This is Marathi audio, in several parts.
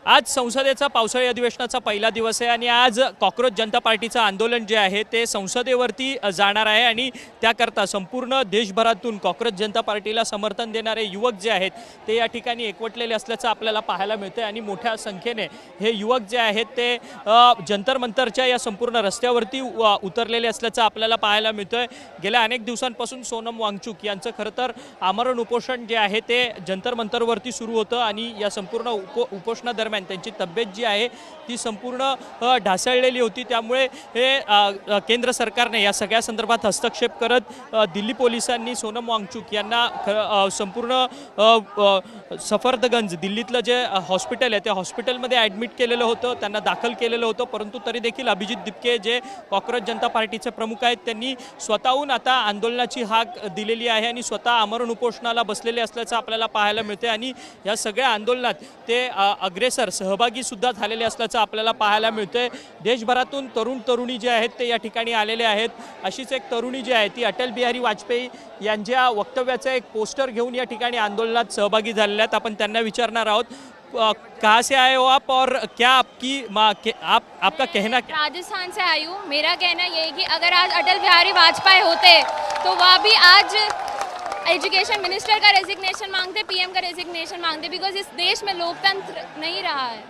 आज संसदेचा पावसाळी अधिवेशनाचा पहिला दिवस आहे आणि आज कॉक्रोच जनता पार्टीचं आंदोलन जे आहे ते संसदेवरती जाणार आहे आणि त्याकरता संपूर्ण देशभरातून कॉक्रोच जनता पार्टीला समर्थन देणारे युवक जे आहेत ते या ठिकाणी एकवटलेले असल्याचं आपल्याला पाहायला मिळतं आणि मोठ्या संख्येने हे युवक जे आहेत ते जंतर मंतरच्या या संपूर्ण रस्त्यावरती उतरलेले असल्याचं आपल्याला पाहायला मिळतं. गेल्या अनेक दिवसांपासून सोनम वांगचुक यांचं खरं तर आमरण उपोषण जे आहे ते जंतर मंतरवरती सुरू होतं आणि या संपूर्ण उपोषणादरम्यान त्यांची तब्येत जी आहे ती संपूर्ण ढासळलेली होती. त्यामुळे हे केंद्र सरकारने या सगळ्या संदर्भात हस्तक्षेप करत दिल्ली पोलिसांनी सोनम वांगचुक यांना संपूर्ण सफदरजंग दिल्लीतलं जे हॉस्पिटल आहे त्या हॉस्पिटलमध्ये ॲडमिट केलेलं होतं, त्यांना दाखल केलेलं होतं. परंतु तरी देखील अभिजित दिपके जे कॉक्रोच जनता पार्टीचे प्रमुख आहेत त्यांनी स्वतःहून आता आंदोलनाची हाक दिलेली आहे आणि स्वतः आमरण उपोषणाला बसलेले असल्याचं आपल्याला पाहायला मिळते आणि या सगळ्या आंदोलनात ते अग्रेसर सहभागी सुद्धा झालेले असल्याचं आपल्याला पाहायला मिळतंय. देशभरातून तरुण तरुणी जे आहेत ते या ठिकाणी आलेले आहेत. अशीच एक तरुणी जी आहे ती अटल बिहारी वाजपेयी यांच्या वक्तव्याचं एक पोस्टर घेऊन या ठिकाणी आंदोलनात सहभागी झालेल्या आहेत. आपण त्यांना विचारणार आहोत कहाँ से आए हो आप और क्या आपका कहना क्या? राजस्थान से आई हूँ. मेरा कहना ये है कि अगर आज अटल बिहारी वाजपेयी होते तो वह भी आज एजुकेशन मिनिस्टर का रेजिग्नेशन मांगते, पीएम का रेजिग्नेशन मांगते, बिकॉज इस देश में लोकतंत्र नहीं रहा है.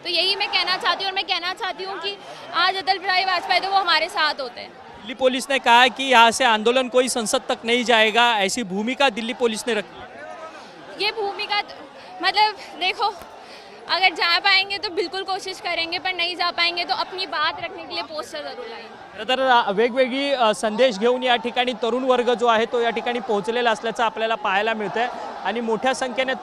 तो यही मैं कहना चाहती हूँ और मैं कहना चाहती हूँ कि आज अटल बिहारी वाजपेयी तो वो हमारे साथ होते हैं. दिल्ली पुलिस ने कहा है कि यहाँ से आंदोलन कोई संसद तक नहीं जाएगा, ऐसी भूमिका दिल्ली पुलिस ने रखी. ये भूमिका मतलब देखो, अगर जा पाएंगे तो बिल्कुल कोशिश करेंगे, पर नहीं जा पाएंगे तो अपनी बात रखने के लिए पोस्टर जरूर लाएंगे. तर वेगवेगळी संदेश घेऊन या ठिकाणी तरुण वर्ग जो आहे तो या ठिकाणी पोहोचलेला असल्याचं आपल्याला पाहायला मिळतंय आणि मोठ्या संख्येने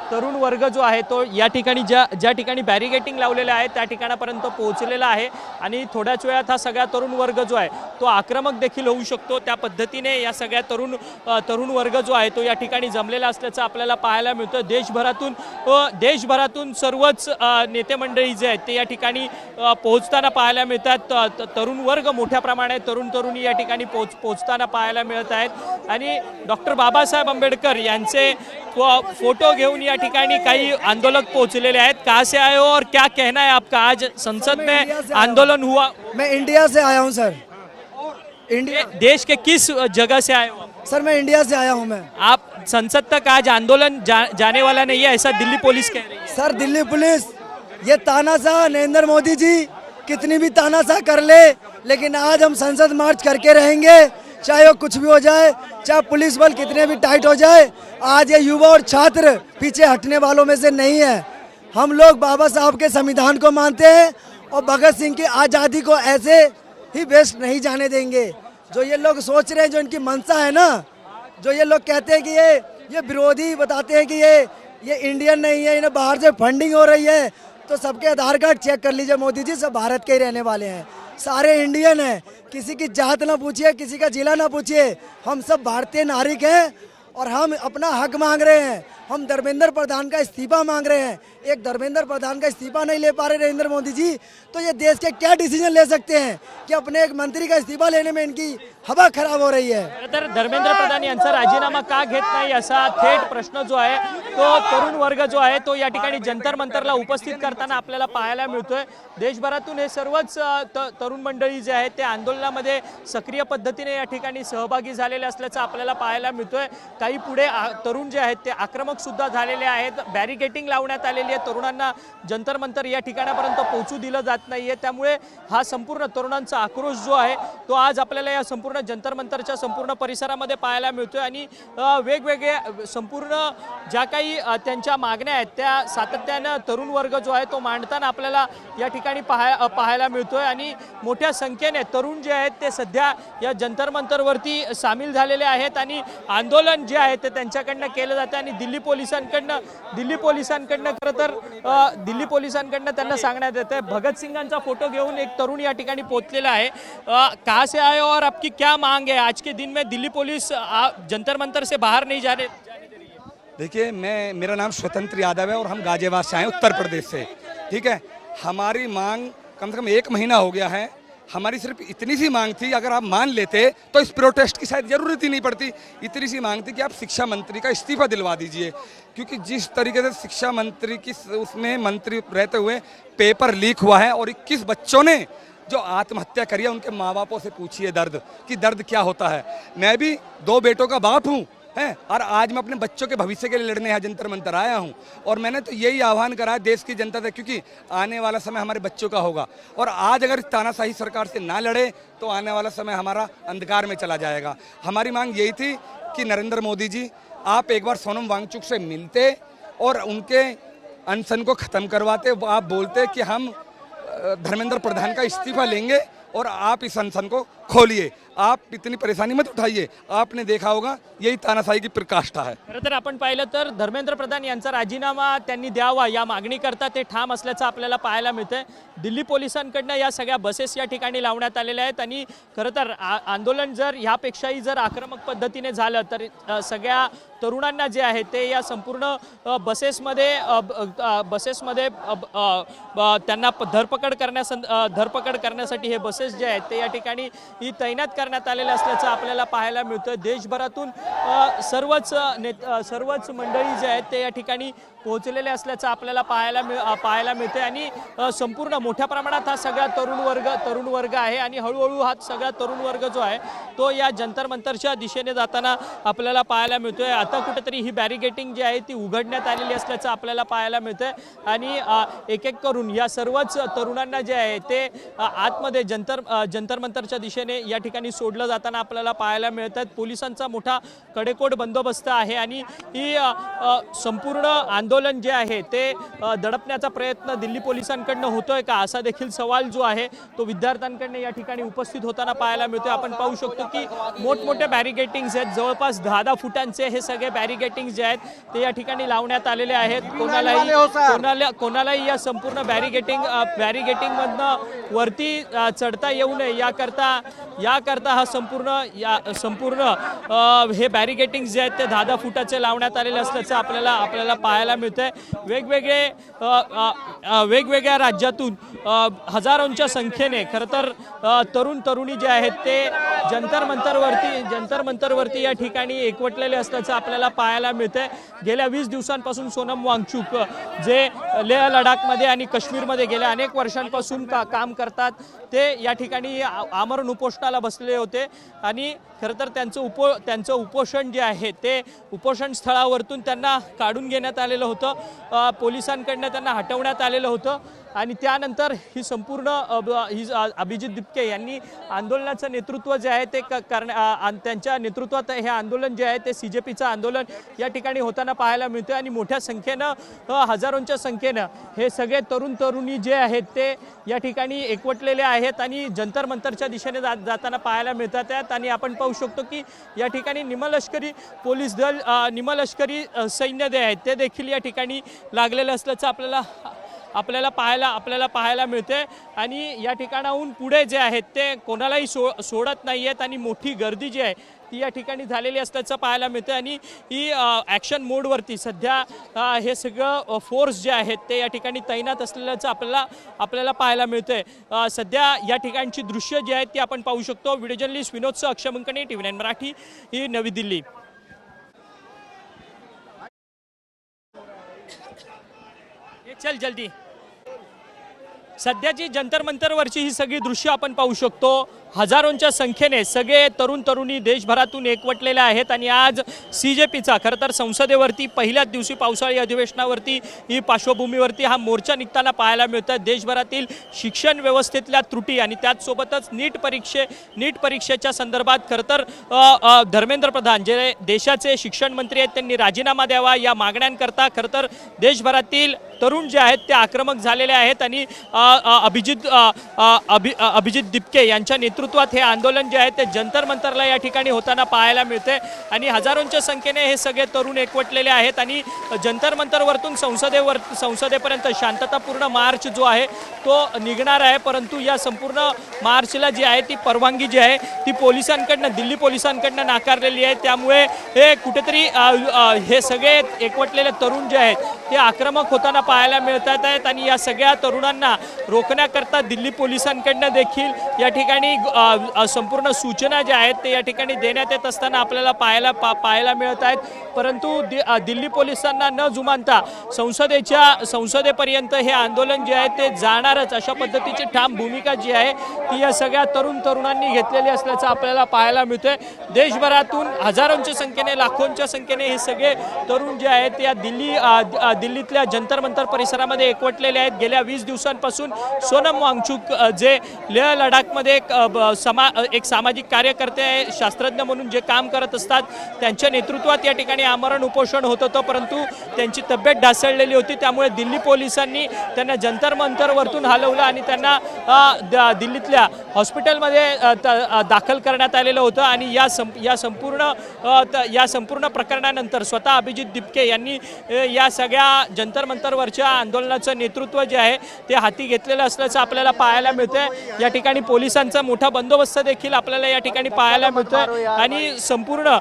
तरुण वर्ग जो आहे तो या ठिकाणी ज्या ठिकाणी बॅरिगेटिंग लावलेलं आहे त्या ठिकाणापर्यंत पोहोचलेला आहे आणि थोड्याच वेळात हा सगळा तरुण वर्ग जो आहे तो आक्रमक देखील होऊ शकतो. त्या पद्धतीने या सगळ्या तरुण वर्ग जो आहे तो या ठिकाणी जमलेला असल्याचं आपल्याला पाहायला मिळतं. देशभरातून सर्वच नेते मंडळी जे आहेत ते या ठिकाणी पोहोचताना पाहायला मिळतात. तरुण वर्ग मोठ्या प्रमाणात तरुणी या ठिकाणी पोहोचताना पाहायला मिळत आहेत आणि डॉक्टर बाबासाहेब आंबेडकर यांचे फोटो घेऊन या ठिकाणी काही आंदोलक पोहोचलेले आहेत. कहाँ से आए हो और क्या कहना है आपका? आज संसद में आंदोलन हुआ. मैं इंडिया से आया हूँ सर. इंडिया देश के किस जगह से आए हो? सर मैं इंडिया से आया हूँ. मैं आप संसद तक आज आंदोलन जाने वाला नहीं है ऐसा दिल्ली पुलिस कह रही है. सर दिल्ली पुलिस ये तानाशाह नरेंद्र मोदी जी कितनी भी तानाशाह कर ले, लेकिन आज हम संसद मार्च करके रहेंगे, चाहे वो कुछ भी हो जाए, चाहे पुलिस बल कितने भी टाइट हो जाए. आज ये युवा और छात्र पीछे हटने वालों में से नहीं है. हम लोग बाबा साहब के संविधान को मानते हैं और भगत सिंह की आज़ादी को ऐसे ही वेस्ट नहीं जाने देंगे. जो ये लोग सोच रहे हैं, जो इनकी मंशा है ना, जो ये लोग कहते हैं कि ये विरोधी बताते हैं कि ये इंडियन नहीं है, इन्हें बाहर से फंडिंग हो रही है, तो सबके आधार कार्ड चेक कर लीजिए मोदी जी, सब भारत के ही रहने वाले हैं, सारे इंडियन हैं. किसी की जात ना पूछिए, किसी का जिला ना पूछिए, हम सब भारतीय नागरिक हैं और हम अपना हक मांग रहे हैं. हम धर्मेंद्र प्रधान का इस्तीफा मांग रहे हैं. एक धर्मेंद्र प्रधान का इस्तीफा नहीं ले पा रहे नरेंद्र मोदी जी, तो ये देश के क्या डिसीजन ले सकते हैं कि अपने एक मंत्री का इस्तीफा लेने में इनकी हवा खराब हो रही है. तर धर्मेंद्र प्रधान यांचा राजीनामा का घेत नाही असा थेट प्रश्न जो आहे तो तरुण वर्ग जो आहे तो या ठिकाणी जंतर मंतरला उपस्थित करताना आपल्याला पाहायला मिळतोय. देशभरातून हे सर्वच तरुण मंडळी जे आहेत ते आंदोलनामध्ये सक्रिय पद्धतीने या ठिकाणी सहभागी झालेले असल्याचं आपल्याला पाहायला मिळतोय. काही पुढे तरुण जे आहेत ते आक्रमक सुद्धा झालेले आहेत. बॅरिगेटिंग लावण्यात आलेली आहे. तरुणांना जंतर मंतर या ठिकाणापर्यंत पोहोचू दिलं जात नाहीये. त्यामुळे हा संपूर्ण तरुणांचा आक्रोश जो आहे तो आज आपल्याला या संपूर्ण जंतर मंतरच्या संपूर्ण परिसरामध्ये पाहायला मिळतोय आणि वेगवेगळे संपूर्ण ज्या काही त्यांच्या मागण्या आहेत त्या सातत्यानं तरुण वर्ग जो आहे तो मांडताना आपल्याला या ठिकाणी पाहायला मिळतोय आणि मोठ्या संख्येने तरुण जे आहेत ते सध्या या जंतर मंतरवरती सामील झालेले आहेत आणि आंदोलन जे आहे ते त्यांच्याकडनं केलं जातं आणि दिल्ली पोलिसांकडनं खरं तर दिल्ली पोलिसांकडनं त्यांना सांगण्यात येतं. भगत सिंगांचा फोटो घेऊन एक तरुण या ठिकाणी पोहोचलेला आहे. कहाँ से आए हो और आपकी क्या मांग है? आज के दिन में दिल्ली पुलिस जंतर मंतर से बाहर नहीं जाने दे रही है. देखिए, मेरा नाम स्वतंत्र यादव है और हम गाजियाबाद से आए उत्तर प्रदेश से. ठीक है, हमारी मांग कम से कम 1 महीना हो गया है हमारी सिर्फ इतनी सी मांग थी, अगर आप मान लेते तो इस प्रोटेस्ट की शायद ज़रूरत ही नहीं पड़ती। इतनी सी मांग थी कि आप शिक्षा मंत्री का इस्तीफा दिलवा दीजिए, क्योंकि जिस तरीके से शिक्षा मंत्री की उसमें मंत्री रहते हुए पेपर लीक हुआ है और 21 बच्चों ने जो आत्महत्या करी है, उनके माँ बापों से पूछिए दर्द कि दर्द क्या होता है। मैं भी 2 बेटों का बाप हूँ हैं, और आज मैं अपने बच्चों के भविष्य के लिए लड़ने यहाँ जंतर मंतर आया हूँ। और मैंने तो यही आह्वान करा है देश की जनता से, क्योंकि आने वाला समय हमारे बच्चों का होगा, और आज अगर इस तानाशाही सरकार से ना लड़े तो आने वाला समय हमारा अंधकार में चला जाएगा। हमारी मांग यही थी कि नरेंद्र मोदी जी, आप एक बार सोनम वांगचुक से मिलते और उनके अनशन को ख़त्म करवाते। आप बोलते कि हम धर्मेंद्र प्रधान का इस्तीफा लेंगे और आप इस अनशन को खोलिए, आप इतनी परेशानी मत उठाइए। आपने देखा होगा यही तानाशाही की प्रकाष्ठा है। खरं तर आपण पाहिलं तर धर्मेंद्र प्रधान यांचा राजीनामा त्यांनी द्यावा या मागणीकरता ते ठाम असल्याचं आपल्याला पाहायला मिळतंय। दिल्ली पोलिसांकडनं या सगळ्या बसेस या ठिकाणी लावण्यात आलेल्या आहेत आणि खरं तर आंदोलन जर ह्यापेक्षाही जर आक्रमक पद्धतीने झालं तर सगळ्या तरुणांना जे आहे ते या संपूर्ण बसेसमध्ये त्यांना धरपकड करण्यासाठी हे बसेस जे आहेत ते या ठिकाणी ही तैनात करण्यात आलेले असल्याचं आपल्याला पाहायला मिळतं। देशभरातून सर्वच मंडळी जे आहेत ते या ठिकाणी पोहोचलेले असल्याचं आपल्याला पाहायला मिळते आणि संपूर्ण मोठ्या प्रमाणात हा सगळा तरुण वर्ग आहे आणि हळूहळू हा सगळा तरुण वर्ग जो आहे तो या जंतर मंतरच्या दिशेने जाताना आपल्याला पाहायला मिळतोय। आता कुठेतरी ही बॅरिगेटिंग जी आहे ती उघडण्यात आलेली असल्याचं आपल्याला पाहायला मिळतंय आणि एक एक करून या सर्वच तरुणांना जे आहे ते आतमध्ये जंतर मंतरच्या दिशेने या ठिकाणी सोडलं जाताना आपल्याला पाहायला मिळतात। पोलिसांचा मोठा कडेकोट बंदोबस्त आहे आणि ही संपूर्ण आंदोलन जे आहे ते दडपण्याचा प्रयत्न दिल्ली पोलिसांकडनं होतोय का असा देखील सवाल जो आहे तो विद्यार्थ्यांकडनं या ठिकाणी उपस्थित होताना पाहायला मिळतोय। आपण पाहू शकतो की मोठमोठे बॅरिगेटिंग्स आहेत, जवळपास 10 फुटांचे हे सगळे बॅरिगेटिंग्स जे आहेत ते या ठिकाणी लावण्यात आलेले आहेत। कोणालाही या संपूर्ण बॅरिगेटिंग मधनं वरती चढता येऊ नये याकरता हा संपूर्ण हे बॅरिगेटिंग जे आहेत ते 10 फुटाचे लावण्यात आलेले असल्याचं आपल्याला पाहायला मिळतंय। वेगवेगळ्या राज्यातून हजारोंच्या संख्येने खरं तर तरुणी जे आहेत ते जंतर मंतरवरती या ठिकाणी एकवटलेले असल्याचं आपल्याला पाहायला मिळतंय। गेल्या 20 दिवसांपासून सोनम वांगचुक जे लेह लडाखमध्ये आणि काश्मीरमध्ये गेल्या अनेक वर्षांपासून काम करतात ते या ठिकाणी आमरण उपोषणाला बसलेले होते आणि खरं तर त्यांचं उपोषण जे आहे ते उपोषण स्थळावरतून त्यांना काढून घेण्यात आलेलं होतं, पोलिसांकडनं त्यांना हटवण्यात आलेलं होतं आणि त्यानंतर ही संपूर्ण अभिजित दिपके यांनी आंदोलनाचं नेतृत्व जे आहे ते त्यांच्या नेतृत्वात हे आंदोलन जे आहे ते CJPचं आंदोलन या ठिकाणी होताना पाहायला मिळतं आणि मोठ्या संख्येनं हजारोंच्या संख्येनं हे सगळे तरुणी जे आहेत ते या ठिकाणी एकवटलेले आहेत आणि जंतर मंतरच्या दिशेने जाताना पाहायला मिळतात आहेत। आणि आपण पाहू शकतो की या ठिकाणी निमलष्करी पोलीस दल निमलष्करी सैन्य जे आहेत ते देखील या ठिकाणी लागलेलं असल्याचं आपल्याला पाहायला मिळते आणि या ठिकाणाहून पुढे जे आहेत ते कोणालाही सोडत नाही आहेत आणि मोठी गर्दी जी आहे ती या ठिकाणी झालेली असल्याचं पाहायला मिळतं आणि ही ॲक्शन मोडवरती सध्या हे सगळं फोर्स जे आहेत ते या ठिकाणी तैनात असलेल्याचं आपल्याला पाहायला मिळतंय। सध्या या ठिकाणची दृश्य जी आहेत ती आपण पाहू शकतो। व्हिडिओ जर्नलिस्ट विनोदसह अक्षय मंकणे, TV9 मराठी, ही नवी दिल्ली। चल जल्दी। सध्याची जंतर मंतरवरची ही सगळी दृश्य आपण पाहू शकतो। हजारोंच्या संख्येने सगळे तरुणी देशभरातून एकवटलेले आहेत आणि आज CJPचा खरं तर संसदेवरती पहिल्याच दिवशी पावसाळी अधिवेशनावरती ही पार्श्वभूमीवरती हा मोर्चा निघताना पाहायला मिळतं। देशभरातील शिक्षण व्यवस्थेतल्या त्रुटी आणि त्याचसोबतच नीट परीक्षेच्या संदर्भात खरं तर धर्मेंद्र प्रधान जे देशाचे शिक्षण मंत्री आहेत त्यांनी राजीनामा द्यावा या मागण्यांकरता खरं तर देशभरातील तरुण जे आहेत ते आक्रमक झालेले आहेत आणि अभिजित दिपके यांच्या नेतृत्वात हे आंदोलन जे आहे ते जंतर मंतरला या ठिकाणी होताना पाहायला मिळते आणि हजारोंच्या संख्येने हे सगळे तरुण एकवटलेले आहेत आणि जंतर मंतरवरतून संसदेपर्यंत शांततापूर्ण मार्च जो आहे तो निघणार आहे. परंतु या संपूर्ण मार्चला जी आहे ती परवानगी जी आहे ती दिल्ली पोलिसांकडनं नाकारलेली आहे. त्यामुळे हे कुठेतरी हे सगळे एकवटलेले तरुण जे आहेत ते आक्रमक होताना पाहायला मिळतात आहेत आणि या सगळ्या तरुणांना रोखण्याकरता दिल्ली पोलिसांकडनं देखील या ठिकाणी संपूर्ण सूचना ज्या आहेत ते या ठिकाणी देण्यात येत असताना आपल्याला पाहायला मिळत आहेत. परंतु दिल्ली पोलिसांना न जुमानता संसदेपर्यंत हे आंदोलन जे आहे ते जाणारच अशा पद्धतीची ठाम भूमिका जी आहे ती या सगळ्या तरुणांनी घेतलेली असल्याचं आपल्याला पाहायला मिळतंय. देशभरातून हजारोंच्या संख्येने लाखोंच्या संख्येने हे सगळे तरुण जे आहेत या दिल्लीतल्या जंतर मंतर परिसरामध्ये एकवटलेले आहेत. गेल्या 20 दिवसांपासून सोनम वांगचुक जे लेह लडाखमध्ये एक सामाजिक कार्यकर्ते आहे, शास्त्रज्ञ म्हणून जे काम करत असतात त्यांच्या नेतृत्वात या ठिकाणी आमरण उपोषण होत होतं. परंतु त्यांची तब्येत ढासळलेली होती त्यामुळे दिल्ली पोलिसांनी त्यांना जंतर मंतरवरतून हलवलं आणि त्यांना दिल्लीतल्या हॉस्पिटलमध्ये दाखल करण्यात आलेलं होतं आणि या संपूर्ण प्रकरणानंतर स्वतः अभिजित दिपके यांनी या सगळ्या जंतर मंतरवरच्या आंदोलनाचं नेतृत्व जे आहे ते हाती घेतलेलं असल्याचं आपल्याला पाहायला मिळतंय. या ठिकाणी पोलिसांचा मोठा बंदोबस्त देखील आपल्याला या ठिकाणी पाहायला मिळतोय आणि संपूर्ण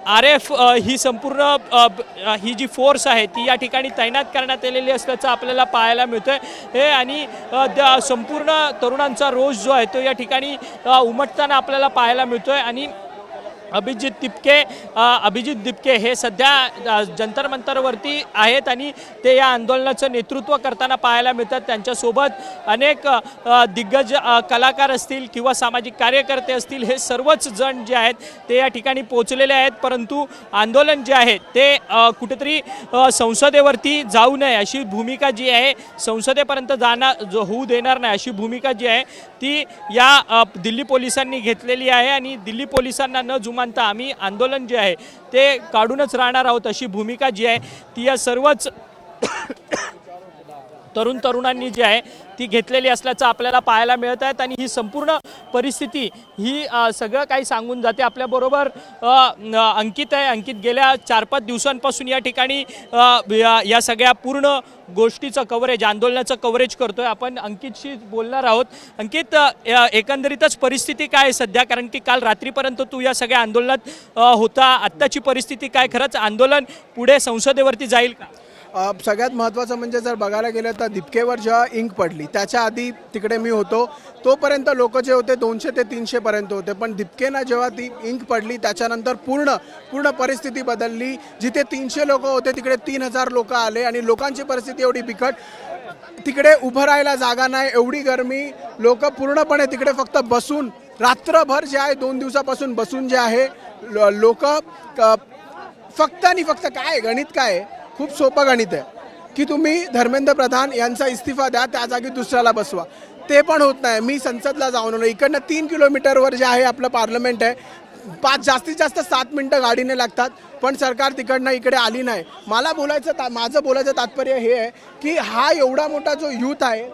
RF ही संपूर्ण ही जी फोर्स आहे ती या ठिकाणी तैनात करण्यात आलेली असल्याचं आपल्याला पाहायला मिळतंय. हे आणि संपूर्ण तरुणांचा रोष जो आहे तो या ठिकाणी उमटताना आपल्याला पाहायला मिळतोय आणि अभिजित दिपके हे सध्या जंतर मंतरवरती आहेत आणि ते या आंदोलनाचं नेतृत्व करताना पाहायला मिळतात. त्यांच्यासोबत अनेक दिग्गज कलाकार असतील किंवा सामाजिक कार्यकर्ते असतील हे सर्वच जण जे आहेत ते या ठिकाणी पोहोचलेले आहेत. परंतु आंदोलन जे आहे ते कुठेतरी संसदेवरती जाऊ नये अशी भूमिका जी आहे, संसदेपर्यंत होऊ देणार नाही अशी भूमिका जी आहे ती या दिल्ली पोलिसांनी घेतलेली आहे आणि दिल्ली पोलिसांना न जुमानता आम्ही आंदोलन जे आहे ते काढूनच राहणार आहोत अशी भूमिका जी आहे ती या सर्वच तरुणांनी जी आहे ती घेतलेली असल्याचं आपल्याला पाहायला मिळत आहेत आणि ही संपूर्ण परिस्थिती ही सगळं काही सांगून जाते. आपल्याबरोबर अंकित आहे. अंकित गेल्या 4-5 दिवसांपासून या ठिकाणी या सगळ्या पूर्ण गोष्टीचं कव्हरेज, आंदोलनाचं कव्हरेज करतोय. आपण अंकितशी बोलणार आहोत. अंकित, एकंदरीतच परिस्थिती काय सध्या, कारण की काल रात्रीपर्यंत तू या सगळ्या आंदोलनात होता, आत्ताची परिस्थिती काय, खरंच आंदोलन पुढे संसदेवरती जाईल का? सगळ्यात महत्त्वाचं म्हणजे जर बघायला गेलं तर दिपकेवर जेव्हा इंक पडली त्याच्या आधी तिकडे मी होतो तोपर्यंत लोक जे होते 200 ते 300 पर्यंत होते. पण दिपकेना जेव्हा ती इंक पडली त्याच्यानंतर पूर्ण परिस्थिती बदलली. जिथे 300 लोक होते तिकडे 3000 लोक आले आणि लोकांची परिस्थिती एवढी बिकट, तिकडे उभं राहायला जागा नाही, एवढी गरमी, लोक पूर्णपणे तिकडे फक्त बसून रात्रभर जे आहे 2 दिवसापासून बसून जे आहे लोक फक्त आणि फक्त काय गणित काय, खूप सोपं गणित आहे की तुम्ही धर्मेंद्र प्रधान यांचा इस्तिफा द्या, त्या जागी दुसऱ्याला बसवा. ते पण होत नाही. मी संसदला जाऊन आलो. इकडनं 3 किलोमीटरवर जे आहे आपलं पार्लमेंट आहे, जास्तीत जास्त 7 मिनटं गाडीने लागतात, पण सरकार तिकडनं इकडे आली नाही. माझं बोलायचं तात्पर्य हे आहे की हा एवढा मोठा जो यूथ आहे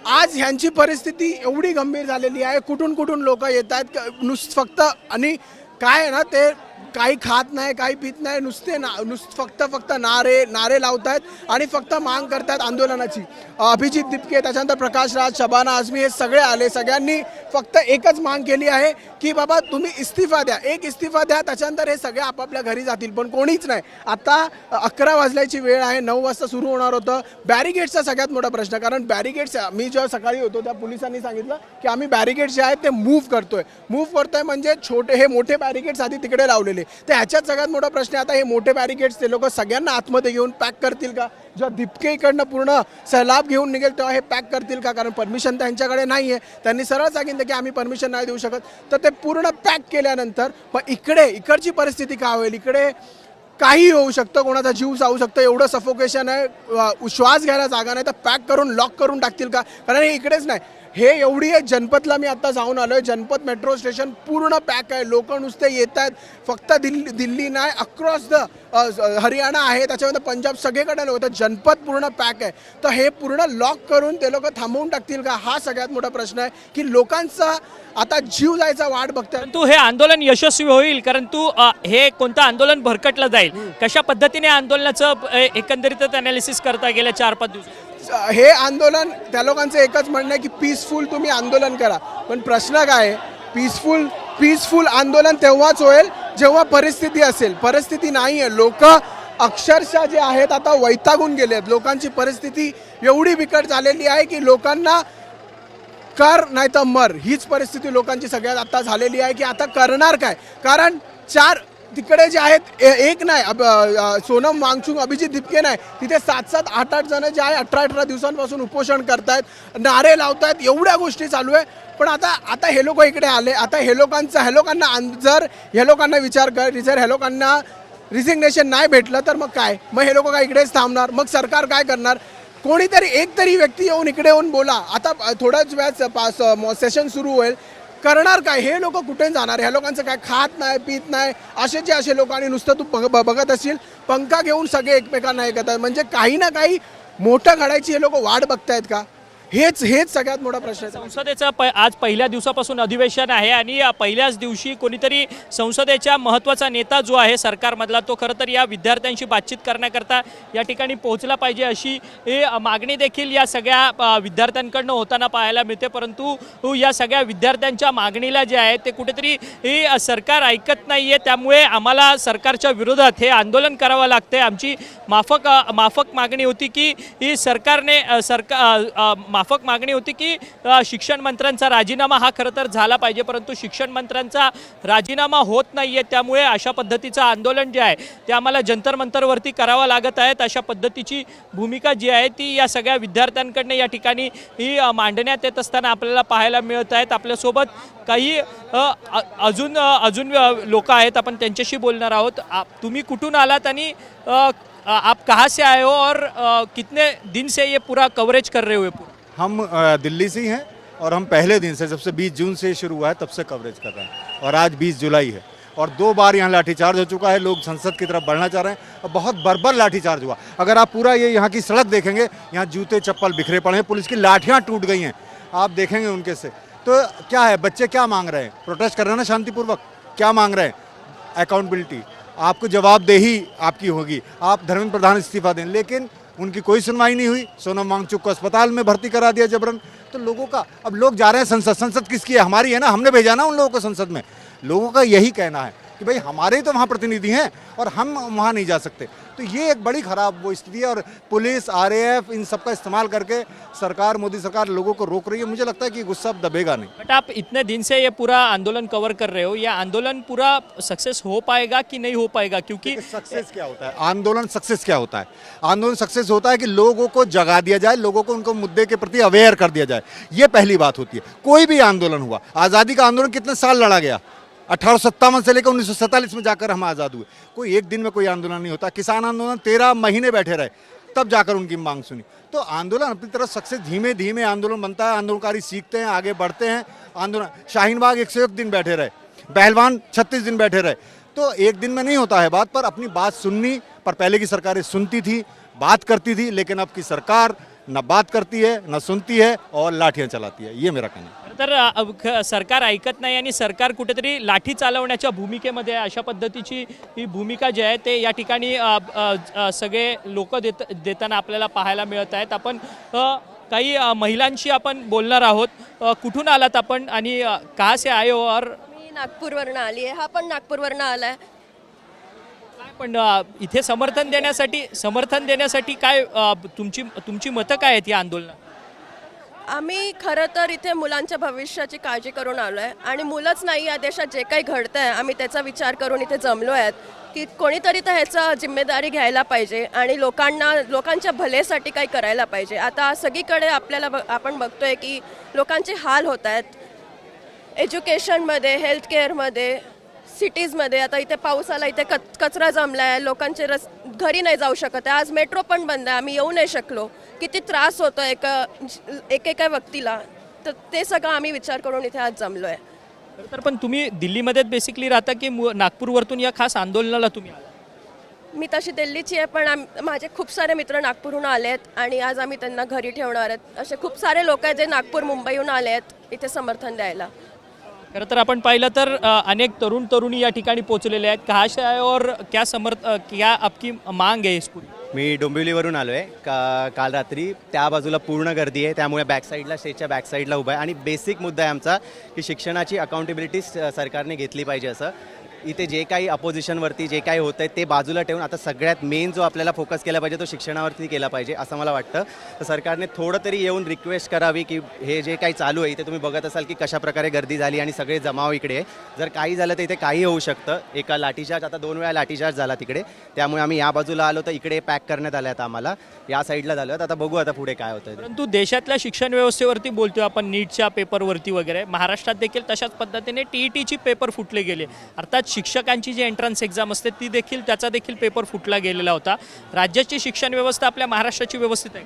आज ह्यांची परिस्थिती एवढी गंभीर झालेली आहे. कुठून लोक येत आहेत फक्त, आणि काय आहे ना, ते काही खात नाही, काही पित नाही, फक्त नारे लावतायत आणि फक्त मांग करतात आंदोलनाची. अभिजित दिपके, त्याच्यानंतर प्रकाश राज, शबाना आझमी हे सगळे आले. सगळ्यांनी फक्त एकच मांग केली आहे की बाबा तुम्ही इस्तिफा द्या, एक इस्तिफा द्या, त्याच्यानंतर हे सगळे आपापल्या घरी जातील. पण कोणीच नाही. आता 11 वाजल्याची वेळ आहे, 9 वाजता सुरू होणार होतं. बॅरिगेड्सचा सगळ्यात मोठा प्रश्न, कारण बॅरिगेड्स, मी जेव्हा सकाळी होतो त्या पोलिसांनी सांगितलं की आम्ही बॅरिगेड्स जे आहेत ते मूव्ह करतोय म्हणजे हे मोठे बॅरिगेड्स आधी तिकडे लावलेले. तर ह्याच्यात सगळ्यात मोठा प्रश्न आहे आता हे मोठे बॅरिकेड्स ते लोक सगळ्यांना आतमध्ये घेऊन पॅक करतील का? जेव्हा दिपके इकडनं पूर्ण सैलाब घेऊन निघेल तेव्हा हे पॅक करतील का? कारण परमिशन त्यांच्याकडे नाही आहे. त्यांनी सरळ सांगितलं की आम्ही परमिशन नाही देऊ शकत. तर ते पूर्ण पॅक केल्यानंतर पण इकडची परिस्थिती काय होईल? इकडे काही होऊ शकतं, कोणाचा जीव जाऊ शकतं, एवढं सफोकेशन आहे, श्वास घ्यायला जागा नाही. तर पॅक करून लॉक करून टाकतील का? कारण हे इकडेच नाही, हे एवढी आहे. जनपदला मी आता जाऊन आलोय, जनपद मेट्रो स्टेशन पूर्ण पॅक आहे, लोक नुसते येत आहेत. फक्त दिल्ली नाही, अक्रॉस द हरियाणा आहे, त्याच्यामध्ये पंजाब, सगळीकडे लोक येतात. जनपद पूर्ण पॅक आहे. तर हे पूर्ण लॉक करून ते लोक थांबवून टाकतील का, हा सगळ्यात मोठा प्रश्न आहे की लोकांचा आता जीव जायचा वाट बघतात. परंतु हे आंदोलन यशस्वी होईल, परंतु हे कोणतं आंदोलन भरकटलं जाईल, कशा पद्धतीने आंदोलनाचं एकंदरीत अनालिसिस करता गेल्या 4-5 दिवसात? हे आंदोलन त्या लोकांचं एकच म्हणणं आहे की पीसफुल तुम्ही आंदोलन करा. पण प्रश्न काय आहे, पीसफुल आंदोलन तेव्हाच होईल जेव्हा परिस्थिती असेल. परिस्थिती नाही आहे. लोक अक्षरशः जे आहेत आता वैतागून गेले आहेत. लोकांची परिस्थिती एवढी बिकट झालेली आहे की लोकांना कर नाही तर मर, हीच परिस्थिती लोकांची सगळ्यात आता झालेली आहे की आता करणार काय. कारण तिकडे जे आहेत, एक नाही, सोनम वांगचुक, अभिजित दिपके नाही, तिथे 7-7, 8-8 जण जे आहे 18-18 दिवसांपासून उपोषण करतायत, नारे लावतायत, एवढ्या गोष्टी चालू आहे. पण आता हे लोक इकडे आले. आता हे लोकांना विचार कर, जर हे लोकांना रिझिग्नेशन नाही भेटलं तर मग काय, मग हे लोक काय इकडेच थांबणार, मग सरकार काय करणार. कोणीतरी एक तरी व्यक्ती येऊन इकडे येऊन बोला. आता थोड्याच वेळात सेशन सुरू होईल, करणार काय, हे लोक कुठे जाणार. ह्या लोकांचं काय खात नाही पित नाही, असे लोक, आणि नुसतं तू बघत असशील पंखा घेऊन सगळे एकमेकांना हे करतात. म्हणजे काही ना काही मोठं घडायची हे लोक वाट बघतायत का, हेच सगळ्यात मोठा प्रश्न आहे. संसदेचं आज पहिल्या दिवसापासून अधिवेशन आहे आणि पहिल्याच दिवशी कोणीतरी संसदेच्या महत्त्वाचा नेता जो आहे सरकारमधला, तो खरं तर या विद्यार्थ्यांशी बातचीत करण्याकरता या ठिकाणी पोहोचला पाहिजे, अशी मागणी देखील या सगळ्या विद्यार्थ्यांकडनं होताना पाहायला मिळते. परंतु या सगळ्या विद्यार्थ्यांच्या मागणीला जे आहे ते कुठेतरी सरकार ऐकत नाही आहे. त्यामुळे आम्हाला सरकारच्या विरोधात हे आंदोलन करावं लागते. आमची माफक मागणी होती की सरकारने माफक मागणी होती की शिक्षण मंत्र्यांचा राजीनामा हा खरं तर झाला पाहिजे, परंतु शिक्षण मंत्र्यांचा राजीनामा होत नाही आहे. त्यामुळे अशा पद्धतीचं आंदोलन जे आहे ते आम्हाला जंतर मंतरवरती करावं लागत आहेत. अशा पद्धतीची भूमिका जी आहे ती या सगळ्या विद्यार्थ्यांकडनं या ठिकाणी ही मांडण्यात येत असताना आपल्याला पाहायला मिळत आहेत. आपल्यासोबत काही अजून लोक आहेत, आपण त्यांच्याशी बोलणार आहोत. तुम्ही कुठून आलात आणि आप कहाँ से आए हो और कितने दिन से ये पूरा कवरेज कर रहे हो? हम दिल्ली से ही हैं और हम पहले दिन से, जब से 20 जून से शुरू हुआ है तब से कवरेज कर रहे हैं और आज 20 जुलाई है और 2 बार यहाँ लाठीचार्ज हो चुका है. लोग संसद की तरफ बढ़ना चाह रहे हैं और बहुत बर्बर लाठीचार्ज हुआ. अगर आप पूरा ये यहाँ की सड़क देखेंगे, यहाँ जूते चप्पल बिखरे पड़े हैं, पुलिस की लाठियाँ टूट गई हैं, आप देखेंगे उनके से. तो क्या है, बच्चे क्या मांग रहे हैं, प्रोटेस्ट कर रहे हैं ना शांतिपूर्वक, क्या मांग रहे हैं, अकाउंटेबिलिटी, आपको जवाबदेही आपकी होगी, आप धर्मेंद्र प्रधान इस्तीफा दें. लेकिन उनकी कोई सुनवाई नहीं हुई. सोनम वांगचुक को अस्पताल में भर्ती करा दिया जबरन. तो लोगों का, अब लोग जा रहे हैं संसद किसकी है, हमारी है ना, हमने भेजा ना उन लोगों को संसद में. लोगों का यही कहना है कि भाई हमारे ही तो वहाँ प्रतिनिधि हैं और हम वहाँ नहीं जा सकते. तो ये एक बड़ी खराब वो स्थिति है और पुलिस, RAF इन सब का इस्तेमाल करके सरकार, मोदी सरकार लोगों को रोक रही है. मुझे लगता है कि गुस्सा अब दबेगा नहीं. बट आप इतने दिन से ये पूरा आंदोलन कवर कर रहे हो, ये आंदोलन पूरा सक्सेस हो पाएगा कि नहीं हो पाएगा? क्योंकि सक्सेस क्या होता है, आंदोलन सक्सेस क्या होता है, आंदोलन सक्सेस होता है कि लोगों को जगा दिया जाए, लोगों को उनको मुद्दे के प्रति अवेयर कर दिया जाए. ये पहली बात होती है. कोई भी आंदोलन हुआ, आज़ादी का आंदोलन कितने साल लड़ा गया, 1857 से लेकर 1947 में जाकर हम आज़ाद हुए. कोई एक दिन में कोई आंदोलन नहीं होता. किसान आंदोलन 13 महीने बैठे रहे, तब जाकर उनकी मांग सुनी. तो आंदोलन अपनी तरफ सक्सेस, धीमे धीमे आंदोलन बनता है, आंदोलनकारी सीखते हैं, आगे बढ़ते हैं. आंदोलन, शाहीन बाग 101 दिन बैठे रहे, पहलवान 36 दिन बैठे रहे. तो एक दिन में नहीं होता है बात, पर अपनी बात सुननी. पर पहले की सरकारें सुनती थी, बात करती थी, लेकिन अब की सरकार न बात करती है, न सुनती है और लाठियाँ चलाती है. ये मेरा कहना है. तर सरकार ऐकत नाही आणि सरकार कुठेतरी लाठी चालवण्याच्या भूमिकेमध्ये आहे. अशा पद्धतीची ही भूमिका जी आहे ते या ठिकाणी सगळे लोक देताना आपल्याला पाहायला मिळत आहेत. आपण काही महिलांशी आपण बोलणार आहोत. कुठून आलात आपण आणि कहाँ से आए हो? और मी नागपूरवरनं आली आहे, हा पण नागपूरवरनं आलाय. पण इथे समर्थन देण्यासाठी काय तुमची मतं काय आहेत या आंदोलनात? आम्ही खरं तर इथे मुलांच्या भविष्याची काळजी करून आलो आहे आणि मुलंच नाही, या देशात जे काही घडतं आहे आम्ही त्याचा विचार करून इथे जमलो आहेत की कोणीतरी तर ह्याचा जिम्मेदारी घ्यायला पाहिजे आणि लोकांच्या भलेसाठी काही करायला पाहिजे. आता सगळीकडे आपण बघतोय की लोकांचे हाल होत आहेत, एज्युकेशनमध्ये, हेल्थकेअरमध्ये, सिटीजमध्ये. आता इथे पाऊस आला, इथे कचरा जमला आहे, लोकांचे घरी नाही जाऊ शकत आहे. आज मेट्रो पण बंद आहे, आम्ही येऊ नाही शकलो. किती त्रास होतो एका व्यक्तीला. तर ते सगळं आम्ही विचार करून इथे आज जमलो आहे. खरं तर पण तुम्ही दिल्लीमध्येच बेसिकली राहता की नागपूरवरतून या खास आंदोलनाला तुम्ही आला? मी तशी दिल्लीची आहे, पण माझे खूप सारे मित्र नागपूरहून आले आहेत आणि आज आम्ही त्यांना घरी ठेवणार आहेत. असे खूप सारे लोक आहेत जे नागपूर मुंबईहून आले आहेत इथे समर्थन द्यायला. खरं तर आपण पाहिलं तर अनेक तरुण तरुणी या ठिकाणी पोहोचलेले आहेत. कहाँ से आए और क्या आपकी मांग है इस पूरी? मी डोंबिवलीवरून आलो आहे काल रात्री. त्या बाजूला पूर्ण गर्दी आहे, त्यामुळे बॅकसाईडला स्टेजच्या बॅकसाईडला उभा आहे आणि बेसिक मुद्दा आहे आमचा की शिक्षणाची अकाउंटेबिलिटी सरकारने घेतली पाहिजे. असं इथे जे काही अपोजिशनवरती जे काही होतं आहे ते बाजूला ठेवून आता सगळ्यात मेन जो आपल्याला फोकस केला पाहिजे तो शिक्षणावरती केला पाहिजे असं मला वाटतं. तर सरकारने थोडं तरी येऊन रिक्वेस्ट करावी की हे जे काही चालू आहे इथे तुम्ही बघत असाल की कशा प्रकारे गर्दी झाली आणि सगळे जमाव इकडे आहे. जर काही झालं तर इथे काही होऊ शकतं. एका लाठीचार्ज, आता 2 वेळा लाठीचार्ज झाला तिकडे, त्यामुळे आम्ही या बाजूला आलो तर इकडे पॅक करण्यात आलं. आता आम्हाला या साईडला झालं. आता बघू आता पुढे काय होतं. परंतु देशातल्या शिक्षण व्यवस्थेवरती बोलतोय आपण, नीटच्या पेपरवरती वगैरे. महाराष्ट्रात देखील तशाच पद्धतीने TETची पेपर फुटले गेले. अर्थात शिक्षकांची जी एंट्रन्स एक्झाम असते ती देखील, त्याचा देखील पेपर फुटला गेलेला होता. राज्याची शिक्षण व्यवस्था आपल्या महाराष्ट्राची व्यवस्थित आहे?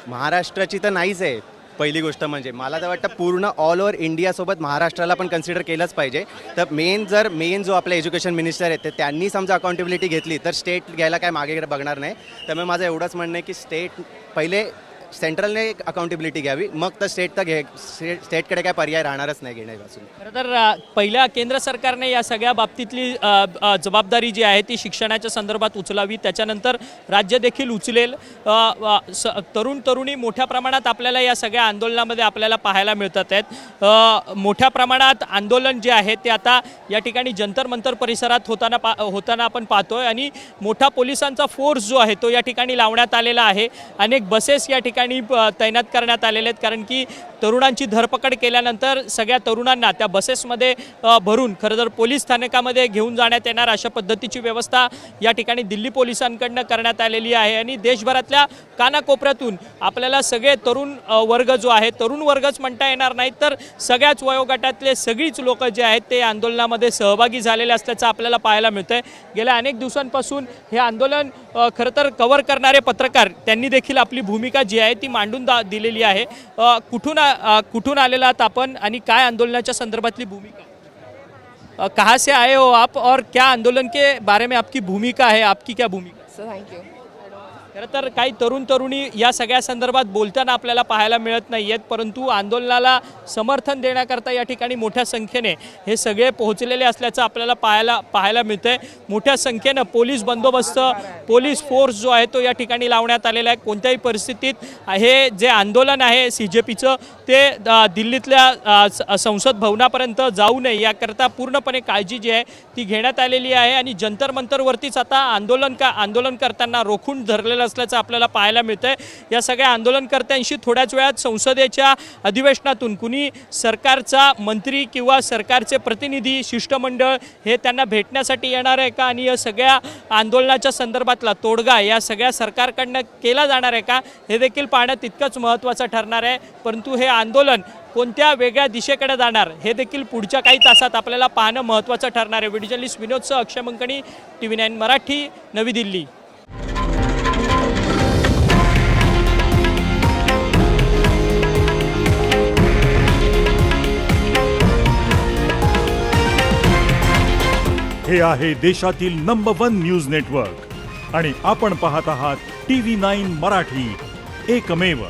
महाराष्ट्राची तर नाहीच आहे. पहिली गोष्ट म्हणजे मला तर वाटतं पूर्ण ऑल ओव्हर इंडियासोबत महाराष्ट्राला पण कन्सिडर केलंच पाहिजे. तर मेन जो आपला एज्युकेशन मिनिस्टर आहेत ते त्यांनी समजा अकाउंटेबिलिटी घेतली तर स्टेट घ्यायला काय मागे बघणार नाही. त्यामुळे माझं एवढंच म्हणणं आहे की स्टेट पहिले सेंट्रलने अकाउंटेबिलिटी घ्यावी, मग तर स्टेटकडे काय पर्याय राहणारच नाही घेण्यापासून. खरं तर पहिल्या केंद्र सरकारने या सगळ्या बाबतीतली जबाबदारी जी आहे ती शिक्षणाच्या संदर्भात उचलावी. त्याच्यानंतर राज्य देखील उचलेल. तरुण तरुणी मोठ्या प्रमाणात आपल्याला या सगळ्या आंदोलनामध्ये आपल्याला पाहायला मिळतात आहेत. मोठ्या प्रमाणात आंदोलन जे आहे ते आता या ठिकाणी जंतर मंतर परिसरात होताना आपण पाहतोय आणि मोठा पोलिसांचा फोर्स जो आहे तो या ठिकाणी लावण्यात आलेला आहे. अनेक बसेस या ठिकाणी तैनात करण्यात आलेले आहेत, कारण की तरुणांची धरपकड केल्यानंतर सगळ्या तरुणांना त्या बसेसमध्ये भरून खरं तर पोलीस स्थानकामध्ये घेऊन जाण्यात येणार अशा पद्धतीची व्यवस्था या ठिकाणी दिल्ली पोलिसांकडनं करण्यात आलेली आहे. आणि देशभरातल्या कानाकोपऱ्यातून आपल्याला सगळे तरुण वर्ग जो आहे, तरुण वर्गच म्हणता येणार नाही तर सगळ्याच वयोगटातले सगळीच लोक जे आहेत ते आंदोलनामध्ये सहभागी झालेले असल्याचं आपल्याला पाहायला मिळतं आहे. गेल्या अनेक दिवसांपासून हे आंदोलन खरं तर कव्हर करणारे पत्रकार त्यांनी देखील आपली भूमिका जी आहे ती मांडून दिलेली आहे. कुठून आलेला आहात आपण आणि काय आंदोलनाच्या संदर्भातली भूमिका? कहाँ से आए हो आप और क्या आंदोलन के बारे में आपकी भूमिका है? आपकी क्या भूमिका? Sir thank you. खरं तर काही तरुण तरुणी या सगळ्या संदर्भात बोलताना आपल्याला पाहायला मिळत नाही आहेत, परंतु आंदोलनाला समर्थन देण्याकरता या ठिकाणी मोठ्या संख्येने हे सगळे पोहोचलेले असल्याचं आपल्याला पाहायला मिळतं आहे. मोठ्या संख्येनं पोलीस बंदोबस्त, पोलीस फोर्स जो आहे तो या ठिकाणी लावण्यात आलेला आहे. कोणत्याही परिस्थितीत हे जे आंदोलन आहे CJPचं ते दिल्लीतल्या संसद भवनापर्यंत जाऊ नये याकरता पूर्णपणे काळजी जी आहे ती घेण्यात आलेली आहे. आणि जंतर मंतरवरतीच आता आंदोलन करताना रोखून धरलेलं असल्याचं आपल्याला पाहायला मिळतंय. या सगळ्या आंदोलनकर्त्यांशी थोड्याच वेळात संसदेच्या अधिवेशनातून कुणी सरकारचा मंत्री किंवा सरकारचे प्रतिनिधी शिष्टमंडळ हे त्यांना भेटण्यासाठी येणार आहे का, आणि या सगळ्या आंदोलनाच्या संदर्भातला तोडगा या सगळ्या सरकारकडनं केला जाणार आहे का, हे देखील पाहणं तितकंच महत्त्वाचं ठरणार आहे. परंतु हे आंदोलन कोणत्या वेगळ्या दिशेकडे जाणार हे देखील पुढच्या काही तासात आपल्याला पाहणं महत्त्वाचं ठरणार आहे. व्हिडिओ जर्नलिस्ट विनोदसह अक्षय मंकणी, TV9 मराठी, नवी दिल्ली. हे आहे देशातील नंबर 1 न्यूज नेटवर्क आणि आपण पाहत आहात TV9 मराठी, एकमेव.